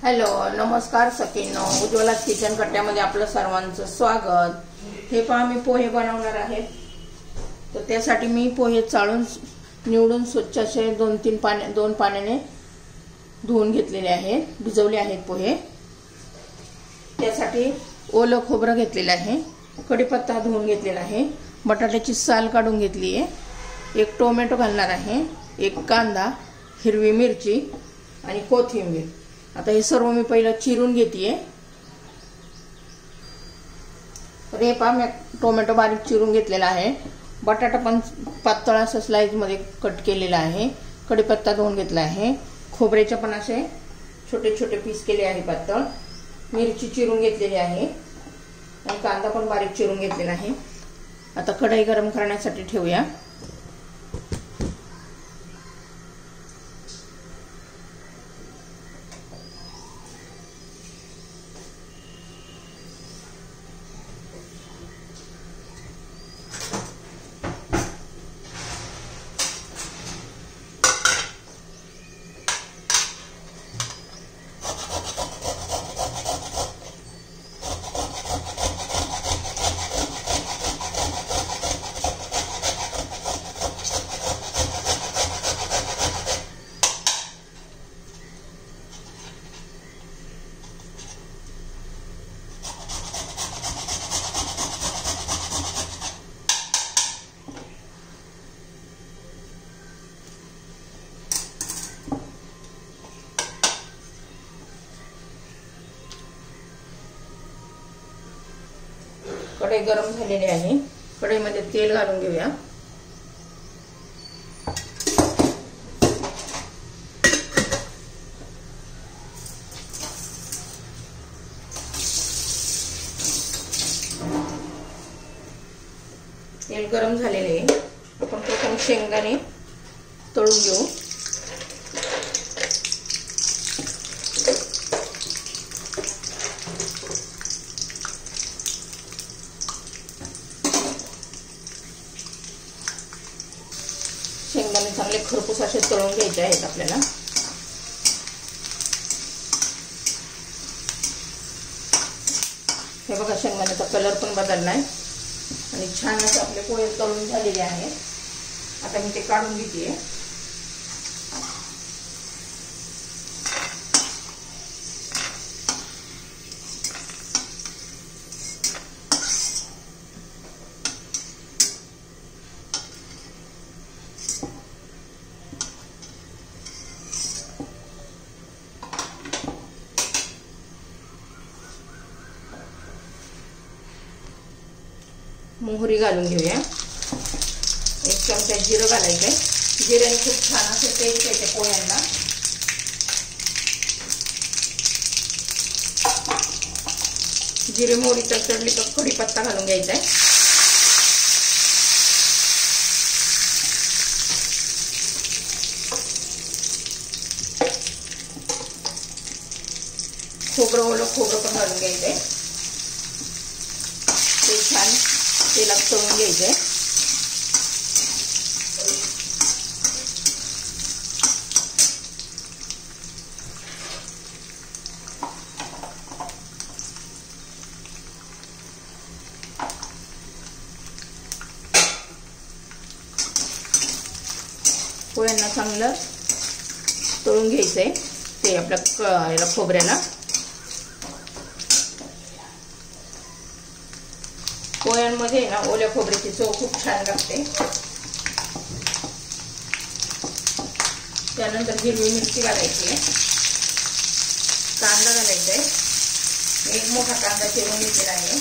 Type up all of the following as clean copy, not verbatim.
Hello नमस्कार सखींनो, Ujjwala kitchen कट्ट्यामध्ये आपलं सर्वांचं स्वागत। हे पहा मी पोहे बनवणार आहे। तर त्यासाठी मी पोहे चाळून निवडून स्वच्छ असे दोन पाण्याने धुवून घेतलेले आहेत, भिजवले आहेत पोहे। त्यासाठी ओलं खोबरं घेतलेलं आहे, कढीपत्ता धुवून घेतलेला आहे, बटाट्याची साल काढून घेतली आहे, एक टोमॅटो घालणार आहे, एक कांदा, हिरवी मिरची आणि कोथिंबीर। आता हे सर्व मी पहिला चिरून घेतेय। हे पहा मी टोमॅटो बारीक चिरून घेतलेला आहे, बटाटा पण पातळ असं स्लाइस मध्ये कट केलेला आहे, कढीपत्ता धुवून घेतला आहे, खोबऱ्याचे पण असे छोटे छोटे पीस केले आहे पातळ, मिरची चिरून घेतलेली आहे आणि कांदा पण बारीक चिरून घेतलेला आहे। आता कढई गरम करण्यासाठी ठेवूया। कढई गरम झालेली आहे, कढईमध्ये तेल घालून घेऊया। तेल गरम झालेले आहे, आपण प्रथम शेंगदाणे तळून घेऊ। शेंगदाणे चांगले खरपूस असे तळून घ्यायचे आहेत आपल्याला। हे बघा शेंगदाण्याचा कलर पण बदललाय आणि छान असे आपले पोहे तळून झालेले आहेत। आता मी ते काढून घेते। मोहरी घालून घेऊया, एक चमचा जिरं घालायचंय, जिऱ्याने खूप छान असे टेस्ट येते पोह्यांना। जिरे मोहरी तडतडली तर कढीपत्ता घालून घ्यायचा आहे। ओलं खोबरं पण घालून घ्यायचंय, ते छान तेलात तळून घ्यायचंय। पोह्यांना चांगलं तळून घ्यायचंय ते आपल्या खोबऱ्याला। पोह्यांमध्ये ना ओल्या खोबऱ्याची चव खूप छान लागते। त्यानंतर हिरवी मिरची घालायची आहे, कांदा घालायचा आहे, एक मोठा कांदा चिरून घेतलेला आहे।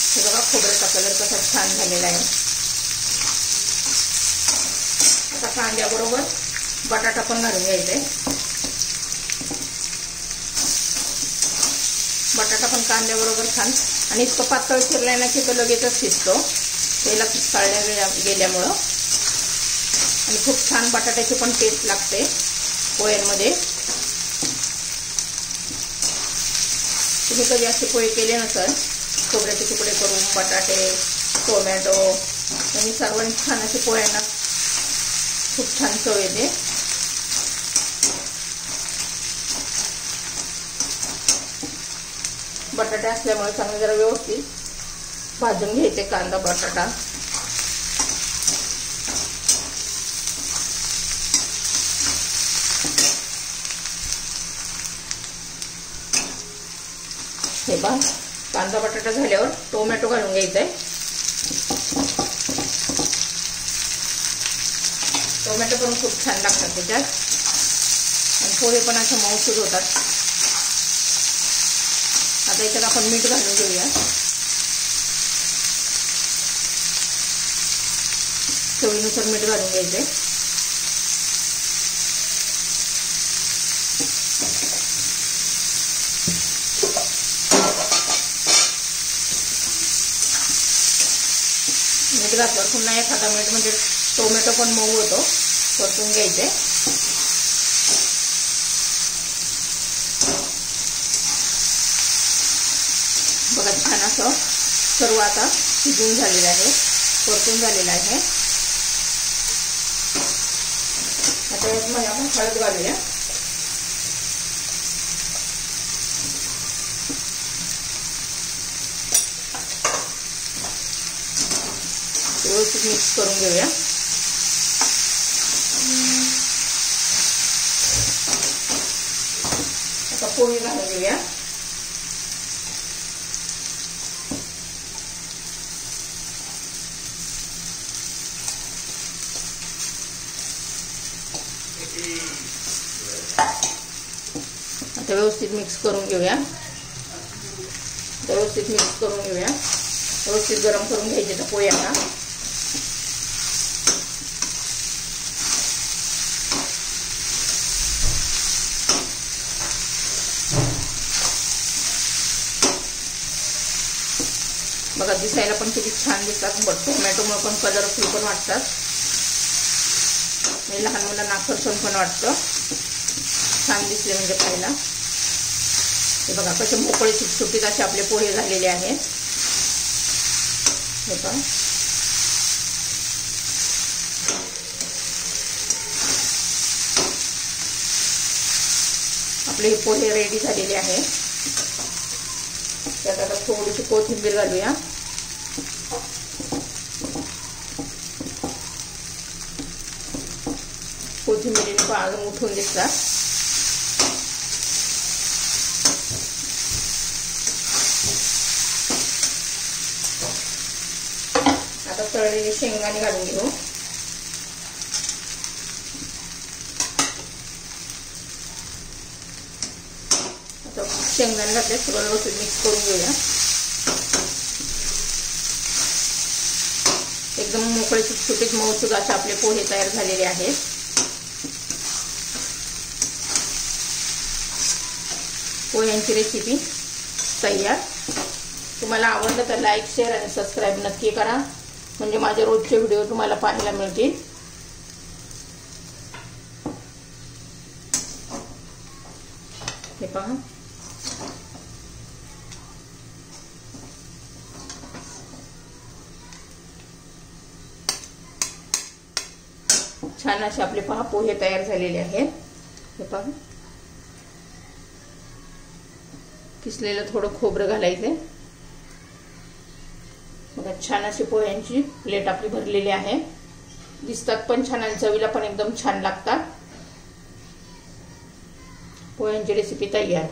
हे बघा खोबऱ्याचा कलर कसा छान झालेला आहे। आता कांद्याबरोबर बटाटा पण घालून घ्यायचा आहे, बटाटा पण कांद्याबरोबर छान आणि इतकं पातळ चिरलाय ना की तो लगेचच शिजतो तेलात तळल्या गेल्यामुळं, आणि खूप छान बटाट्याची पण टेस्ट लागते पोह्यांमध्ये। तुम्ही कधी असे पोहे केले नसेल, खोबऱ्याचे तुकडे करून बटाटे, टोमॅटो आणि सर्वांनी छान असे पोह्यांना खूप छान चव येते. बटाटे असल्यामुळे चांगले जरा व्यवस्थित भाजून घ्यायचे कांदा बटाटा. हे पहा, कांदा बटाटा झाल्यावर टोमॅटो घालून घ्यायचा आहे. टोमॅटो पण खूप छान लागतात त्याच्यात आणि पोहे पण असे मऊसूद होतात. आता याच्यात आपण मीठ घालून घेऊया. चवीनुसार मीठ घालून घ्यायचंय. मीठ घातल्यावर पुन्हा एखादा मिनिट म्हणजे टोमॅटो पण मऊ होतो, परतून घ्यायचे. बघा छान असं सर्व आता शिजून झालेलं आहे, परतून झालेलं आहे. आता यामध्ये आपण हळद घालूया. व्यवस्थित मिक्स करून घेऊया. आता पोहे घालून घेऊया. आता व्यवस्थित मिक्स करून घेऊया. व्यवस्थित मिक्स करून घेऊया. व्यवस्थित गरम करून घ्यायचे तर पोहे आता. बघा दिसायला पण किती छान दिसतात. टोमॅटोमुळे पण कलरफुल पण वाटतात आणि लहान मुलांना आकर्षण पण वाटतं. छान दिसले म्हणजे खायला. हे बघा कसे मोकळे सुटसुटीत असे आपले पोहे झालेले आहेत. हे पहा आपले हे पोहे रेडी झालेले आहेत. त्यात आता थोडीशी कोथिंबीर घालूया. कोथिंबीरीने अजून उठून दिसतात. आता तळलेली शेंगदाणे घालून घेऊ. आता शेंगदाणे घातले सगळं व्यवस्थित मिक्स करून घेऊया. एकदम मोकळे सुटसुटीत मऊसूद असे आपले पोहे तयार झालेले आहेत. पोह्यांची रेसिपी तयार. तुम्हाला आवडलं तर लाईक शेअर आणि सबस्क्राईब नक्की करा, म्हणजे माझे रोजचे व्हिडिओ तुम्हाला पाहायला मिळतील. हे पहा छान असे आपले पहा पोहे तयार झालेले आहेत. हे पहा किसलेलं थोडं खोबरं घालायचं. बघा छान अशी पोह्यांची प्लेट आपली भरलेली आहे. दिसतात पण छान आणि चवीला पण एकदम छान लागतात. पोह्यांची रेसिपी तयार.